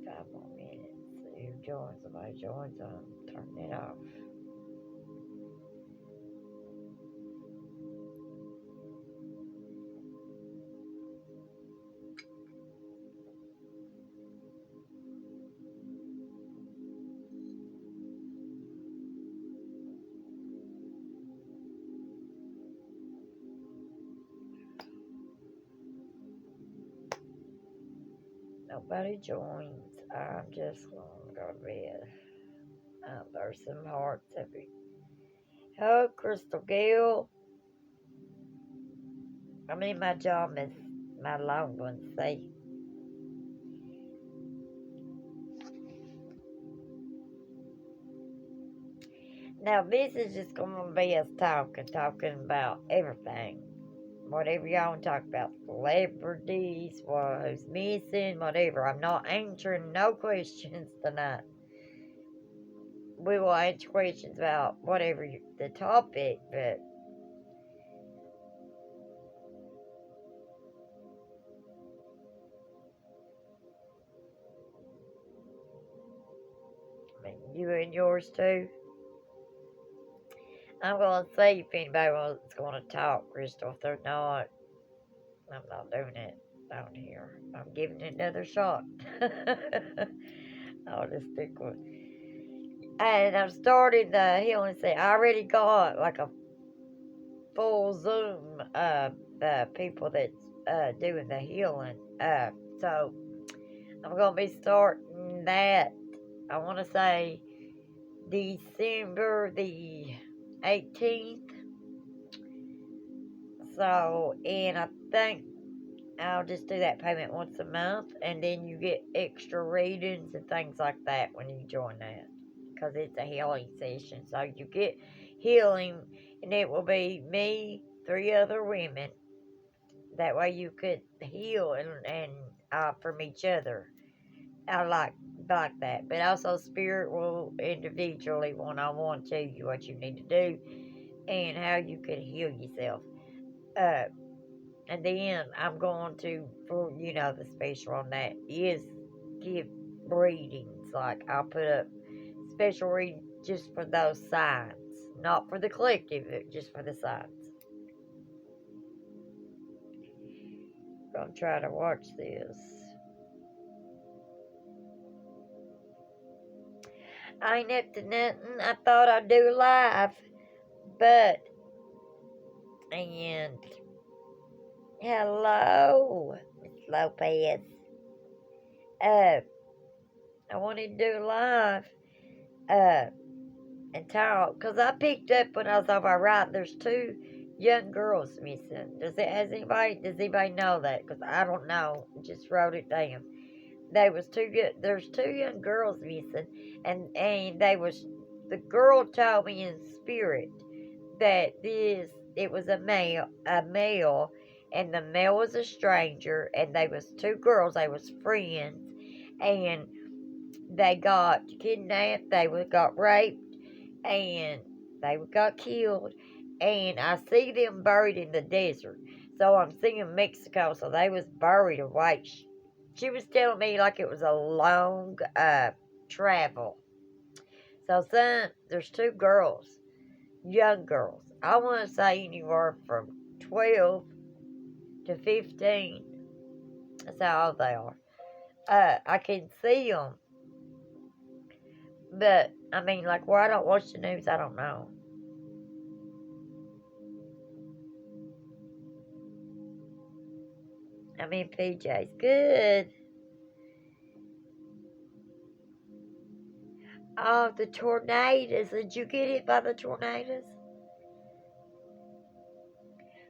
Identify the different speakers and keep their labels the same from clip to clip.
Speaker 1: 5 more minutes. You join, somebody joins, turn it off. Nobody joins. I'm just gonna go to bed. There's some hearts every. Oh, Crystal Gill. I mean, my job is my long ones. See. Now, this is just gonna be us talking about everything. Whatever y'all want to talk about, celebrities, who's missing, whatever. I'm not answering no questions tonight. We will answer questions about whatever the topic, but I mean, you and yours too. I'm gonna see if anybody was gonna talk, Crystal. If they're not, I'm not doing it down here. I'm giving it another shot. I'll just stick with. And I'm starting the healing set. I already got like a full Zoom people that's doing the healing. So I'm gonna be starting that. I want to say December the 18th. So, and I think I'll just do that payment once a month, and then you get extra readings and things like that when you join that, because it's a healing session. So you get healing, and it will be me, 3 other women. That way you could heal and from each other. I like that, but also spirit will individually one-on-one tell you what you need to do and how you can heal yourself. Uh, and then I'm going to, for the special on that is give readings. Like I'll put up special readings just for those signs, not for the collective, but just for the signs. Gonna try to watch this. I ain't up to nothing. I thought I'd do live, but and hello, Miss Lopez. Uh, I wanted to do live. And talk, because I picked up when I was over right. There's 2 young girls missing. Does anybody know that? Because I don't know. Just wrote it down. They was two good. There's 2 young girls missing, and the girl told me in spirit that it was a male, and the male was a stranger, and they was 2 girls. They was friends, and they got kidnapped. They got raped, and they got killed. And I see them buried in the desert. So I'm seeing Mexico. So they was buried away. She was telling me like it was a long travel. So there's 2 girls, young girls. I want to say anywhere from 12 to 15. That's how old they are. I can see them, but I mean, like, where I don't watch the news, I don't know. I mean, PJ's good. Oh, the tornadoes. Did you get hit by the tornadoes?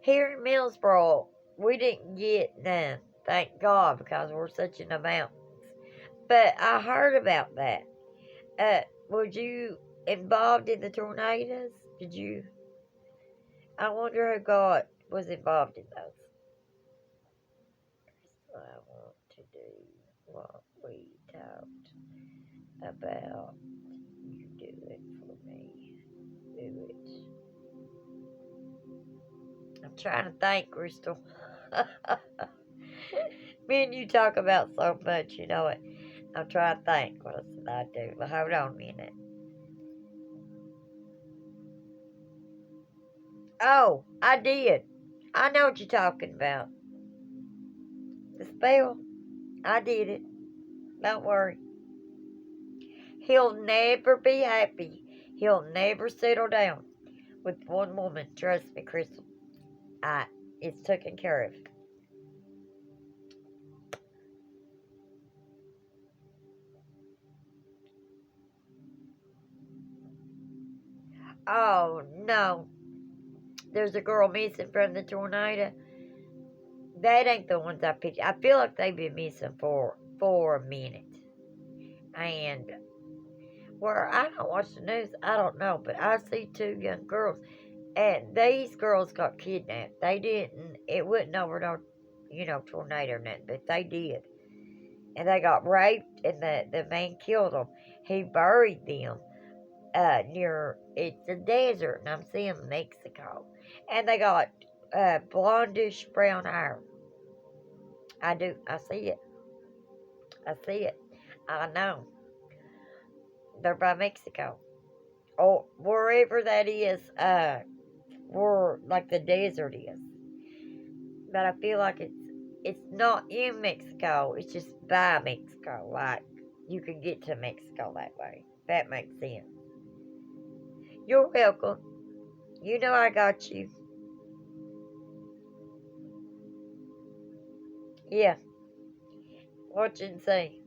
Speaker 1: Here in Millsboro, we didn't get none. Thank God, because we're such in the mountains. But I heard about that. Were you involved in the tornadoes? Did you? I wonder who was involved in those. I want to do what we talked about. You do it for me. Do it. I'm trying to think, Crystal. Me and you talk about so much, you know it. I'm trying to think what else did I do. Well, hold on a minute. Oh, I did. I know what you're talking about. The spell. I did it. Don't worry. He'll never be happy. He'll never settle down with one woman. Trust me, Crystal. It's taken care of. Oh no, there's a girl missing from the tornado. That ain't the ones I picked. I feel like they've been missing for a minute. And where I don't watch the news, I don't know, but I see two young girls, and these girls got kidnapped. They didn't. It wasn't over no, tornado or nothing, but they did, and they got raped, and the man killed them. He buried them near it's a desert, and I'm seeing Mexico, and they got blondish brown hair. I do. I see it. I see it. I know. They're by Mexico. Or wherever that is, where like the desert is. But I feel like it's not in Mexico, it's just by Mexico. Like you can get to Mexico that way. That makes sense. You're welcome. You know I got you. Yeah. Watch and see.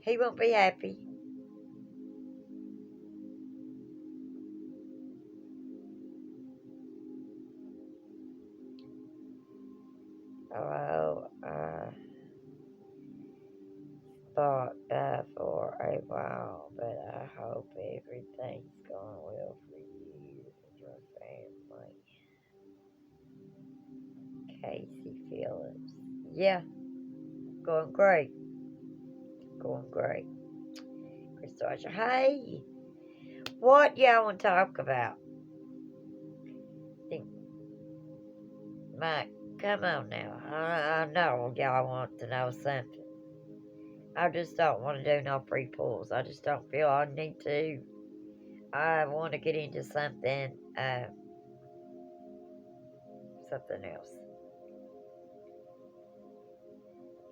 Speaker 1: He won't be happy. Oh, thought for a while, but I hope everything's going well for you and your family. Casey Phillips. Yeah, going great. Going great. Crystal, hey, what y'all want to talk about? Think, Mike, come on now. I know y'all want to know something. I just don't want to do no free pulls. I just don't feel I need to. I want to get into something else.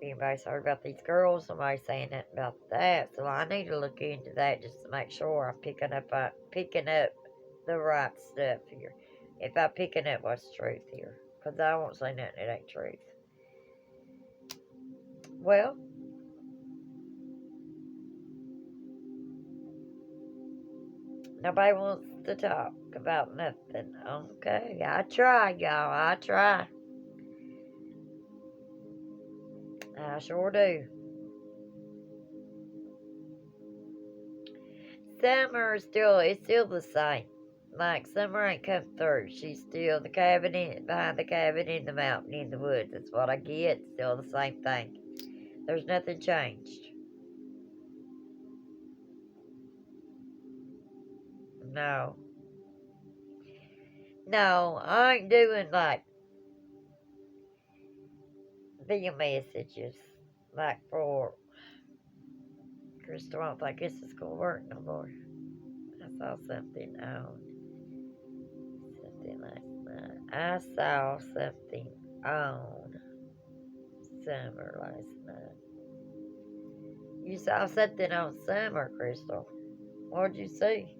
Speaker 1: Anybody's heard about these girls? Somebody saying that about that. So I need to look into that just to make sure I'm picking up the right stuff here. If I'm picking up what's truth here, because I won't say nothing that ain't truth. Well, nobody wants to talk about nothing. Okay, I try, y'all. I try. I sure do. Summer is it's still the same. Like summer ain't come through. She's still behind the cabin in the mountain in the woods. That's what I get. Still the same thing. There's nothing changed. No. No, I ain't doing like video messages. Like for Crystal, I don't think this is gonna work no more. I saw something on something last night. I saw something on Summer last night. You saw something on Summer, Crystal. What'd you see?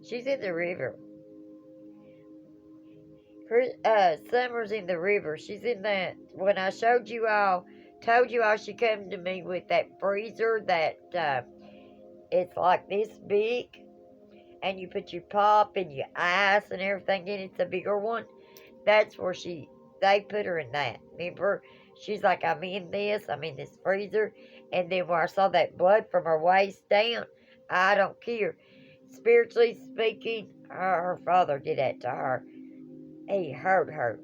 Speaker 1: She's in the river. Summer's in the river. She's in that. When I told you all, she came to me with that freezer that it's like this big, and you put your pop and your ice and everything in. It's a bigger one. That's where they put her in that. Remember, she's like, I'm in this freezer, and then where I saw that blood from her waist down, I don't care. Spiritually speaking, her father did that to her. He hurt her.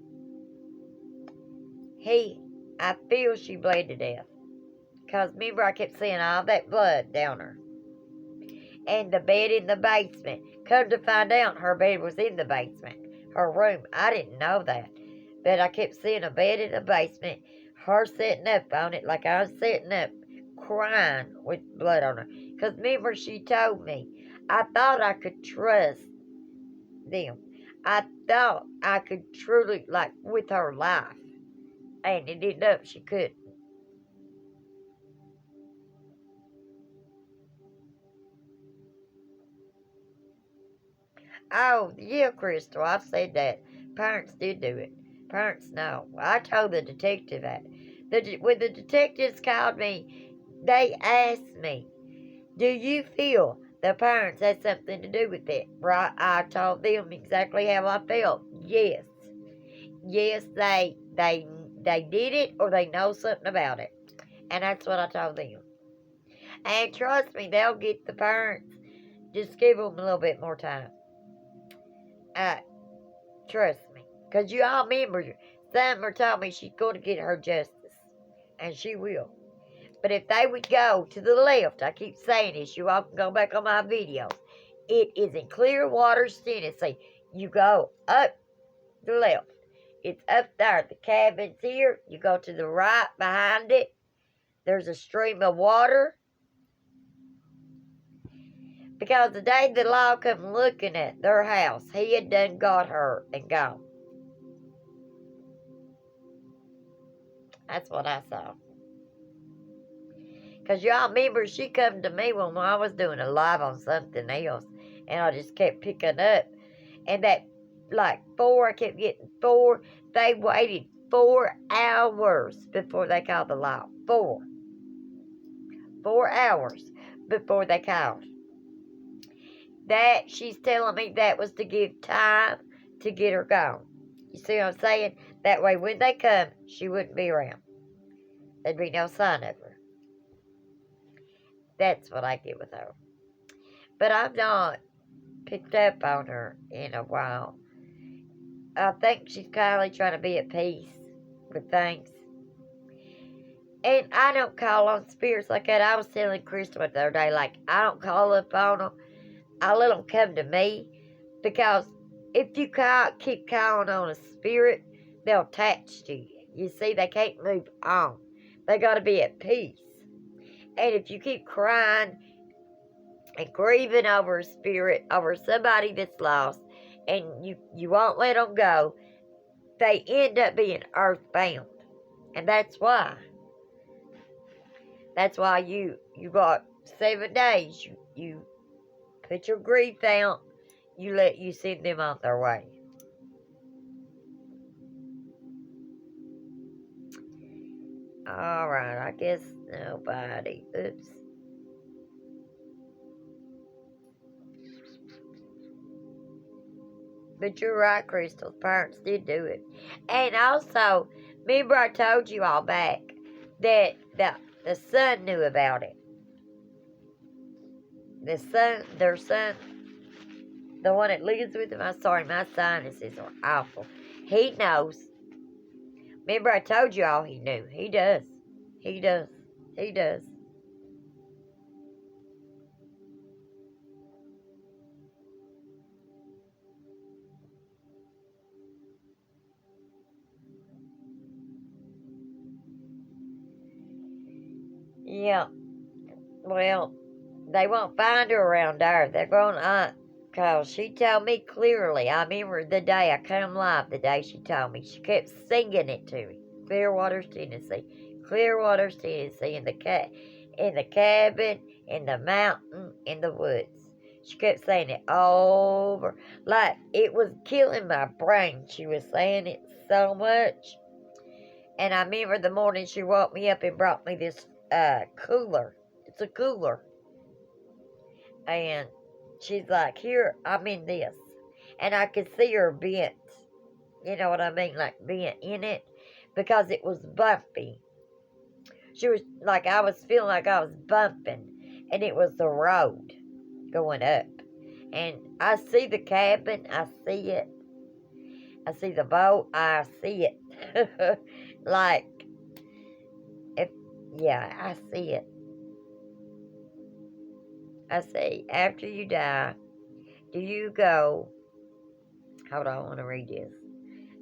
Speaker 1: I feel she bled to death. Because remember, I kept seeing all that blood down her. And the bed in the basement. Come to find out, her bed was in the basement. Her room. I didn't know that. But I kept seeing a bed in the basement. Her sitting up on it like I was sitting up. crying with blood on her. Because remember, she told me, I thought I could trust them. I thought I could truly, like, with her life. And it ended up she couldn't. Oh, yeah, Crystal, I've said that. Parents did do it. Parents know. I told the detective that. When the detectives called me, they asked me, do you feel the parents had something to do with it? Right? I told them exactly how I felt. Yes. Yes, they did it or they know something about it. And that's what I told them. And trust me, they'll get the parents. Just give them a little bit more time. Uh, Trust me. Because you all remember, Summer told me she's going to get her justice. And she will. But if they would go to the left, I keep saying this, you all can go back on my videos. It is in Clearwater, Tennessee. You go up the left. It's up there. The cabin's here. You go to the right behind it. There's a stream of water. Because the day the law come looking at their house, he had done got her and gone. That's what I saw. Because y'all remember she come to me when I was doing a live on something else. And I just kept picking up. And that, like, I kept getting 4. They waited 4 hours before they called the law. 4. 4 hours before they called. That, she's telling me that was to give time to get her gone. You see what I'm saying? That way when they come, she wouldn't be around. There'd be no sign of her. That's what I get with her. But I've not picked up on her in a while. I think she's kind of trying to be at peace with things. And I don't call on spirits like that. I was telling Crystal the other day, like, I don't call up on them. I let them come to me. Because if you keep calling on a spirit, they'll attach to you. You see, they can't move on. They got to be at peace. And if you keep crying and grieving over a spirit, over somebody that's lost, and you won't let them go, they end up being earthbound. And that's why. That's why you got 7 days. You put your grief out. You send them on their way. Alright, I guess nobody. Oops. But you're right, Crystal. Parents did do it. And also, remember I told you all back that the son knew about it. Their son, the one that lives with him, I'm sorry, my sinuses are awful. He knows. Remember I told you all he knew. He does. He does. He does. Yeah. Well, they won't find her around there. They're going to, cause she told me clearly. I remember the day I come live, the day she told me. She kept singing it to me. Clearwater, Tennessee. Clearwater, Tennessee. In the cabin, in the mountain, in the woods. She kept saying it over. Like it was killing my brain. She was saying it so much. And I remember the morning she woke me up and brought me this cooler. It's a cooler. And she's like, here, I'm in this. And I could see her bent. You know what I mean? Like bent in it. Because it was bumpy. She was like, I was feeling like I was bumping. And it was the road going up. And I see the cabin. I see it. I see the boat. I see it. Like, yeah, I see it. I say, after you die, do you go, hold on, I want to read this.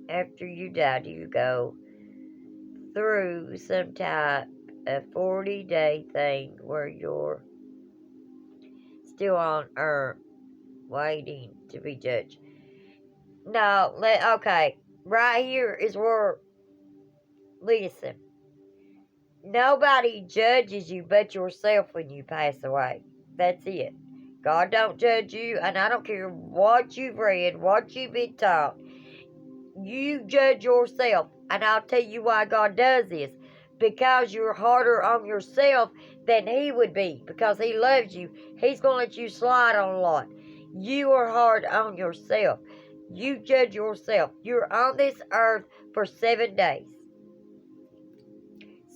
Speaker 1: After you die, do you go through some type a 40-day thing where you're still on earth waiting to be judged. No, okay. Right here is where, listen, nobody judges you but yourself when you pass away. That's it. God don't judge you, and I don't care what you've read, what you've been taught. You judge yourself, and I'll tell you why God does this. Because you're harder on yourself than He would be. Because He loves you. He's going to let you slide on a lot. You are hard on yourself. You judge yourself. You're on this earth for 7 days.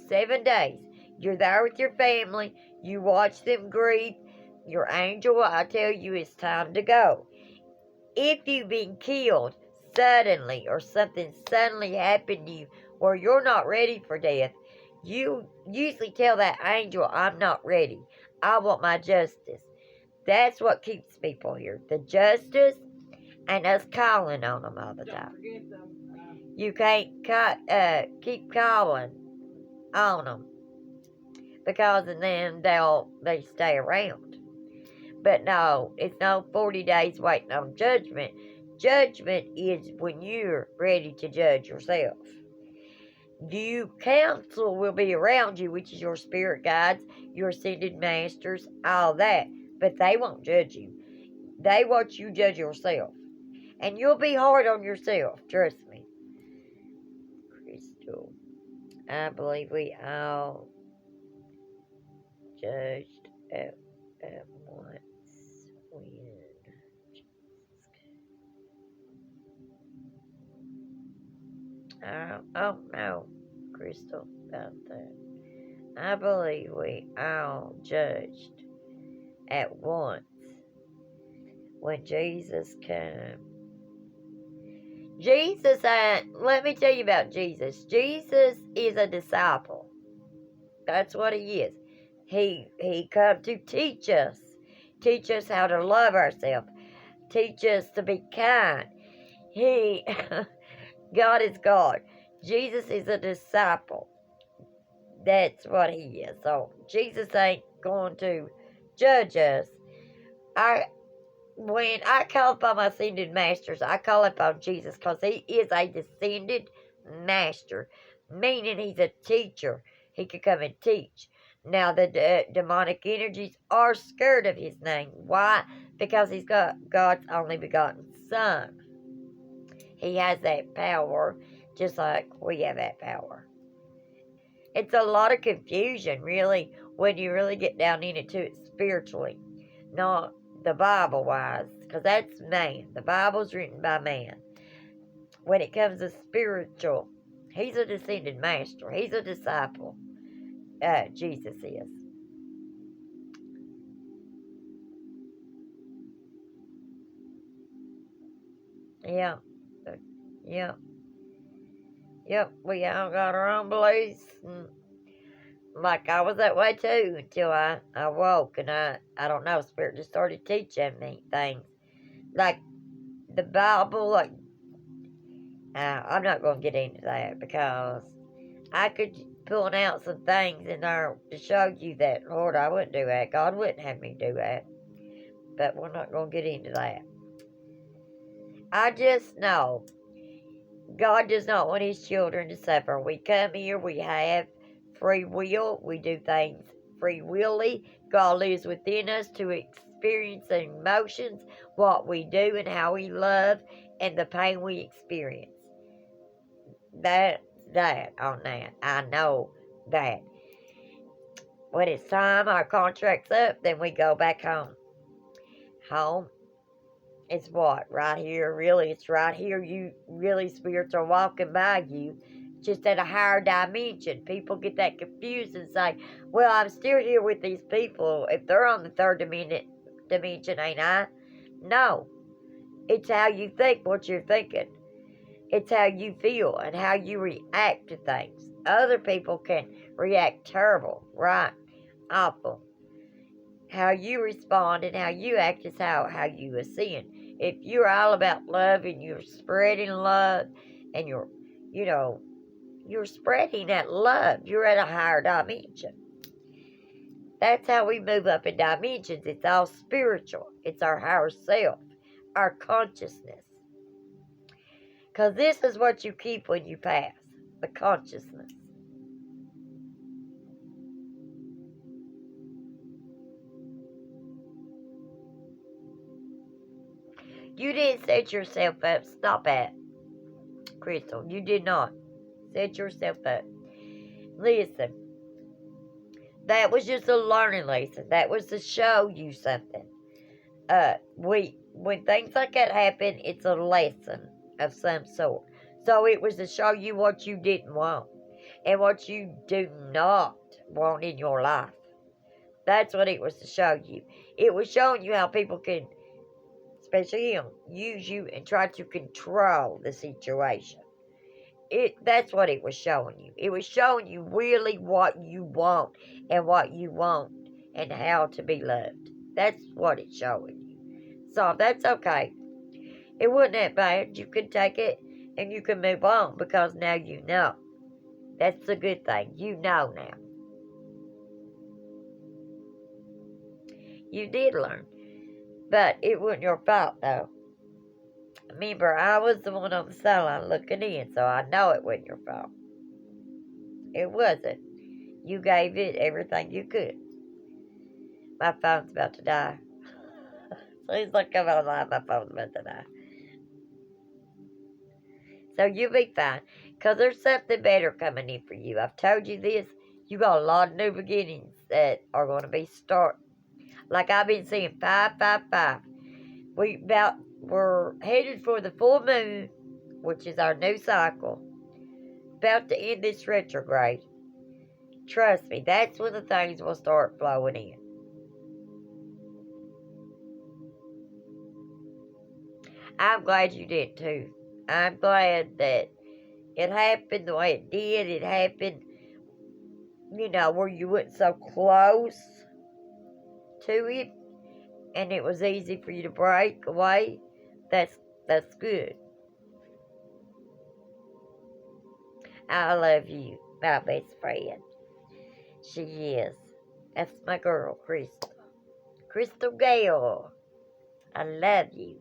Speaker 1: 7 days. You're there with your family. You watch them grieve. Your angel, I tell you, it's time to go. If you've been killed suddenly or something suddenly happened to you or you're not ready for death, you usually tell that angel, I'm not ready. I want my justice. That's what keeps people here. The justice and us calling on them all the time. You can't keep calling on them because then they stay around. But no, it's no 40 days waiting on judgment. Judgment is when you're ready to judge yourself. Counsel will be around you, which is your spirit guides, your ascended masters, all that. But they won't judge you. They watch you judge yourself. And you'll be hard on yourself, trust me. Crystal, I believe we all judged at once. I don't know, Crystal, about that. I believe we all judged at once when Jesus came. Jesus, let me tell you about Jesus. Jesus is a disciple. That's what he is. He come to teach us how to love ourselves, teach us to be kind. God is God. Jesus is a disciple. That's what he is. So Jesus ain't going to judge us. When I call upon my ascended masters, I call upon Jesus because he is a descended master, meaning he's a teacher. He could come and teach. Now, the demonic energies are scared of his name. Why? Because he's got God's only begotten Son. He has that power, just like we have that power. It's a lot of confusion, really, when you really get down into it spiritually. Not the Bible-wise, because that's man. The Bible's written by man. When it comes to spiritual, he's a descended master. He's a disciple. Jesus is. Yeah. Yeah. Yep, we all got our own beliefs. Like I was that way too until I woke, and I don't know, Spirit just started teaching me things. Like the Bible, like, I'm not going to get into that because I could pull out some things in there to show you that, Lord, I wouldn't do that. God wouldn't have me do that. But we're not going to get into that. I just know God does not want his children to suffer. We come here, we have free will, we do things free willy. God lives within us to experience the emotions, what we do and how we love, and the pain we experience. That on that. I know that. When it's time our contract's up, then we go back home. Home is what? Right here, really. It's right here. You really, spirits are walking by you, just at a higher dimension. People get that confused and say, well, I'm still here with these people. If they're on the third dimension, ain't I? No. It's how you think, what you're thinking. It's how you feel and how you react to things. Other people can react terrible, right? Awful. How you respond and how you act is how you ascend. If you're all about love and you're spreading love and you're, You're spreading that love. You're at a higher dimension. That's how we move up in dimensions. It's all spiritual. It's our higher self, our consciousness. Because this is what you keep when you pass, the consciousness. You didn't set yourself up. Stop that, Crystal. You did not set yourself up. Listen, that was just a learning lesson. That was to show you something. When things like that happen, it's a lesson of some sort. So it was to show you what you didn't want and what you do not want in your life. That's what it was to show you. It was showing you how people can, especially him, use you and try to control the situation. That's what it was showing you. It was showing you really what you want and what you want and how to be loved. That's what it's showing you. So that's okay. It wasn't that bad. You can take it and you can move on because now you know. That's the good thing. You know now. You did learn. But it wasn't your fault though. Remember, I was the one on the sideline looking in, so I know it wasn't your fault. It wasn't. You gave it everything you could. My phone's about to die. Please don't come online, my phone's about to die. So you'll be fine. Because there's something better coming in for you. I've told you this. You got a lot of new beginnings that are going to be starting. Like I've been seeing 555. We're headed for the full moon, which is our new cycle. About to end this retrograde. Trust me, that's when the things will start flowing in. I'm glad you did too. I'm glad that it happened the way it did. It happened, where you went so close to it, and it was easy for you to break away. That's good. I love you, my best friend. She is. That's my girl, Crystal. Crystal Gale. I love you.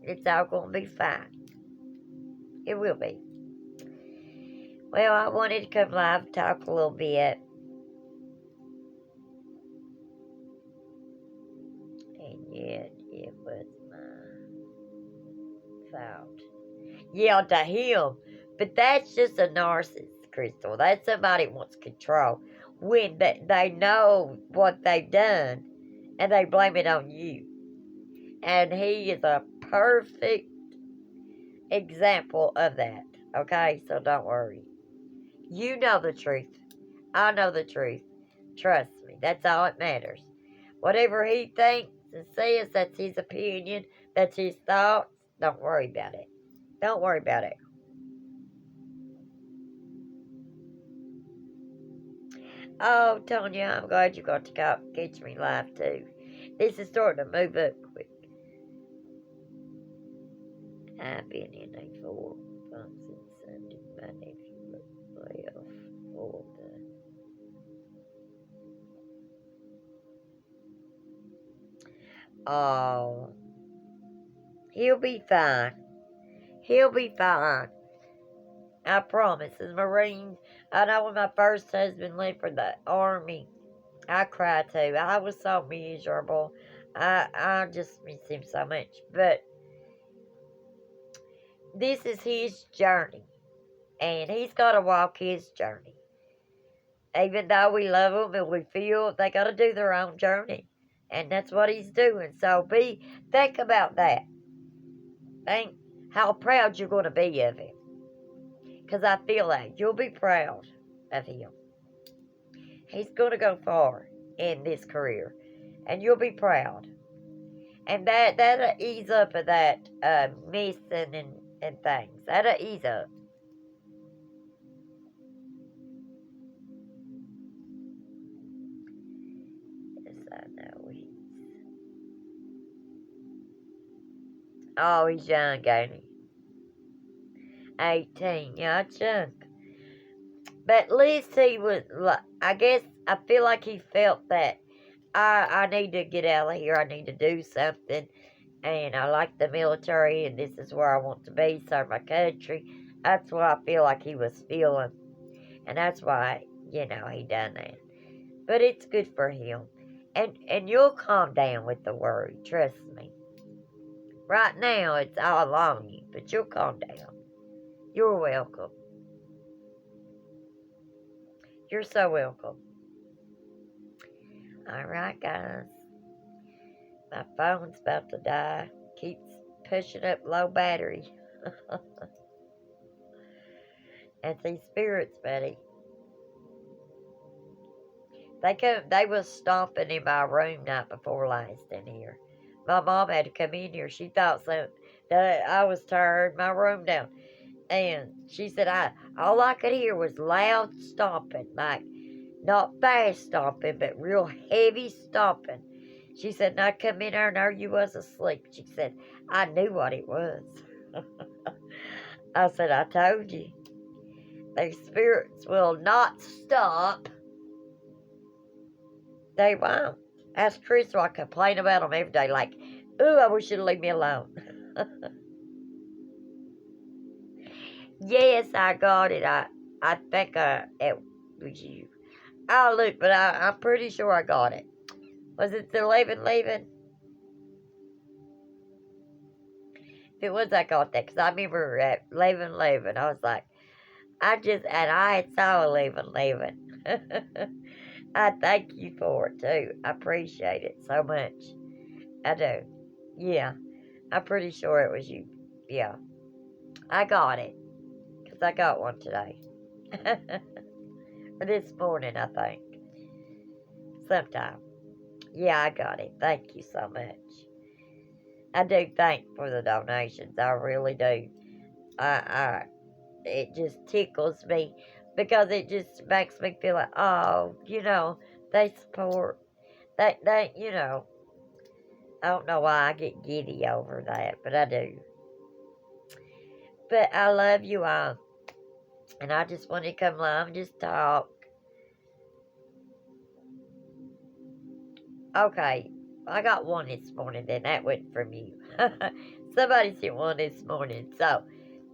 Speaker 1: It's all gonna be fine. It will be. Well, I wanted to come live and talk a little bit. And yet, it was my fault. Yeah, to him. But that's just a narcissist, Crystal. That's somebody who wants control. When they know what they've done, and they blame it on you. And he is a perfect example of that. Okay, so don't worry. You know the truth. I know the truth. Trust me, that's all that matters. Whatever he thinks and says, that's his opinion, that's his thoughts. Don't worry about it. Don't worry about it. Oh, Tonya, I'm glad you got to catch me live too. This is starting to move up quick. I've been in a full function Sunday. My nephew left for the. Oh, he'll be fine. He'll be fine. I promise. As Marines, I know when my first husband left for the Army, I cried too. I was so miserable. I just miss him so much. But this is his journey. And he's got to walk his journey. Even though we love them and we feel they got to do their own journey. And that's what he's doing. So think about that. Think how proud you're going to be of him. Because I feel like you'll be proud of him. He's going to go far in this career. And you'll be proud. And that'll ease up of that missing and things. That'll ease up. I know he's young, ain't he? 18, yeah, it's young. But at least he was, I guess, I feel like he felt that I need to get out of here. I need to do something. And I like the military, and this is where I want to be, serve my country. That's what I feel like he was feeling. And that's why, he done that. But it's good for him. And you'll calm down with the worry, trust me. Right now, it's all on you, but you'll calm down. You're welcome. You're so welcome. Alright, guys. My phone's about to die. Keeps pushing up low battery. And these spirits, buddy. They was stomping in my room night before last in here. My mom had to come in here. She thought that I was tearing my room down. And she said all I could hear was loud stomping, like not fast stomping, but real heavy stomping. She said, and I come in there and there you was asleep. She said, I knew what it was. I said, I told you. These spirits will not stop. They won't. Ask Chris, so I complain about them every day, like, ooh, I wish you'd leave me alone. Yes, I got it. I think it was you. I'll look, but I'm pretty sure I got it. Was it the 11 leaving? If it was, I got that, because I remember at 11 leaving, I was like, and I had saw 11 leaving. I thank you for it, too. I appreciate it so much. I do. Yeah, I'm pretty sure it was you. Yeah, I got it, because I got one today. Or this morning, I think. Sometime. Yeah, I got it. Thank you so much. I do thank for the donations. I really do. It just tickles me because it just makes me feel like, oh, they support. They, I don't know why I get giddy over that, but I do. But I love you all. And I just want to come along and just talk. Okay, I got one this morning, then that went from you. Somebody sent one this morning, so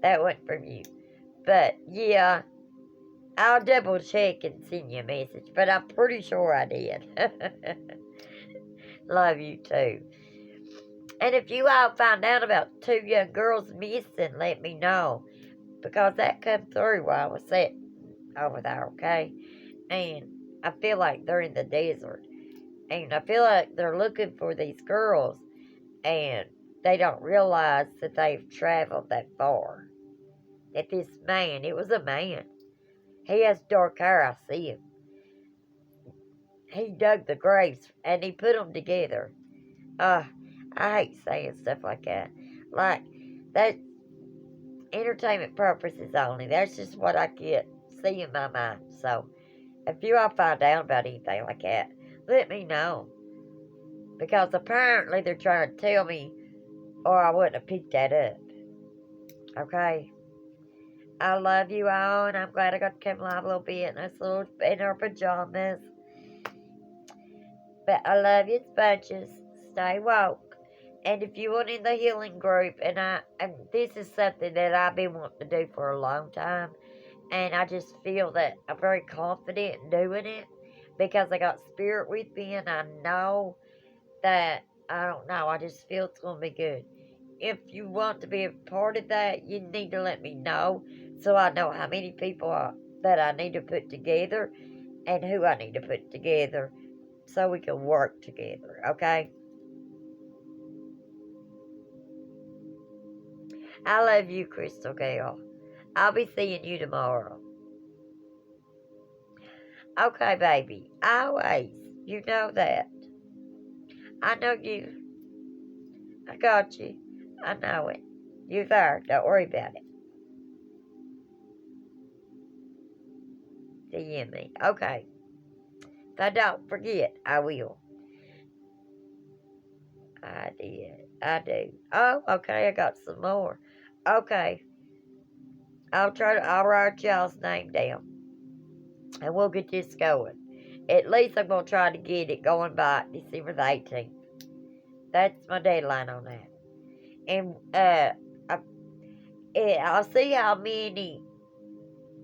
Speaker 1: that went from you. But yeah, I'll double check and send you a message, but I'm pretty sure I did. Love you too. And if you all find out about 2 young girls missing, let me know. Because that come through while I was sitting over there, okay? And I feel like they're in the desert. And I feel like they're looking for these girls. And they don't realize that they've traveled that far. That this man, it was a man. He has dark hair, I see him. He dug the graves and he put them together. I hate saying stuff like that. Like, that entertainment purposes only. That's just what I get see in my mind. So, if you all find out about anything like that, let me know. Because apparently they're trying to tell me, or I wouldn't have picked that up. Okay? I love you all, and I'm glad I got to come live a little bit in our pajamas. But I love you bunches. Stay woke. And if you want in the healing group, and this is something that I've been wanting to do for a long time, and I just feel that I'm very confident in doing it because I got spirit with me, and I know that, I don't know, I just feel it's going to be good. If you want to be a part of that, you need to let me know so I know how many people that I need to put together and who I need to put together so we can work together, okay? I love you, Crystal Gale. I'll be seeing you tomorrow. Okay, baby. Always. You know that. I know you. I got you. I know it. You there. Don't worry about it. DM me. Okay. If I don't forget, I will. I did. I do. Oh, okay. I got some more. Okay. I'll write y'all's name down. And we'll get this going. At least I'm going to try to get it going by December the 18th. That's my deadline on that. And I'll see how many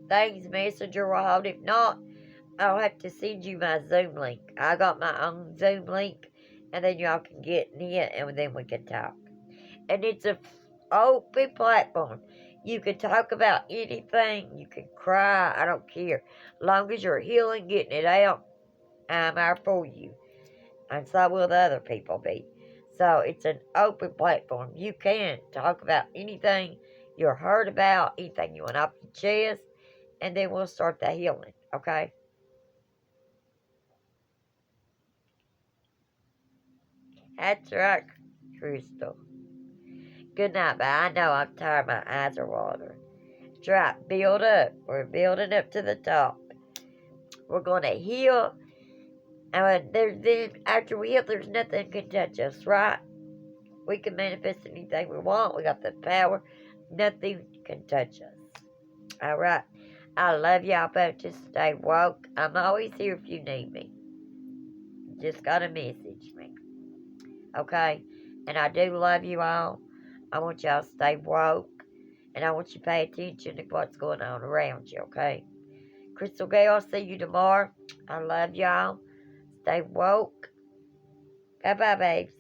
Speaker 1: things Messenger will hold. If not, I'll have to send you my Zoom link. I got my own Zoom link, and then y'all can get in it, and then we can talk. And it's a open platform. You can talk about anything. You can cry. I don't care. As long as you're healing, getting it out, I'm there for you. And so will the other people be. So it's an open platform. You can talk about anything you're hurt about, anything you want off your chest, and then we'll start the healing, okay? That's right, Crystal. Good night, but I know I'm tired. My eyes are watering. That's right. Build up. We're building up to the top. We're going to heal. And then after we heal, there's nothing can touch us, right? We can manifest anything we want. We got the power. Nothing can touch us. All right. I love y'all, but just stay woke. I'm always here if you need me. Just got to message me. Okay? And I do love you all. I want y'all to stay woke. And I want you to pay attention to what's going on around you, okay? Crystal Gale, I'll see you tomorrow. I love y'all. Stay woke. Bye-bye, babes.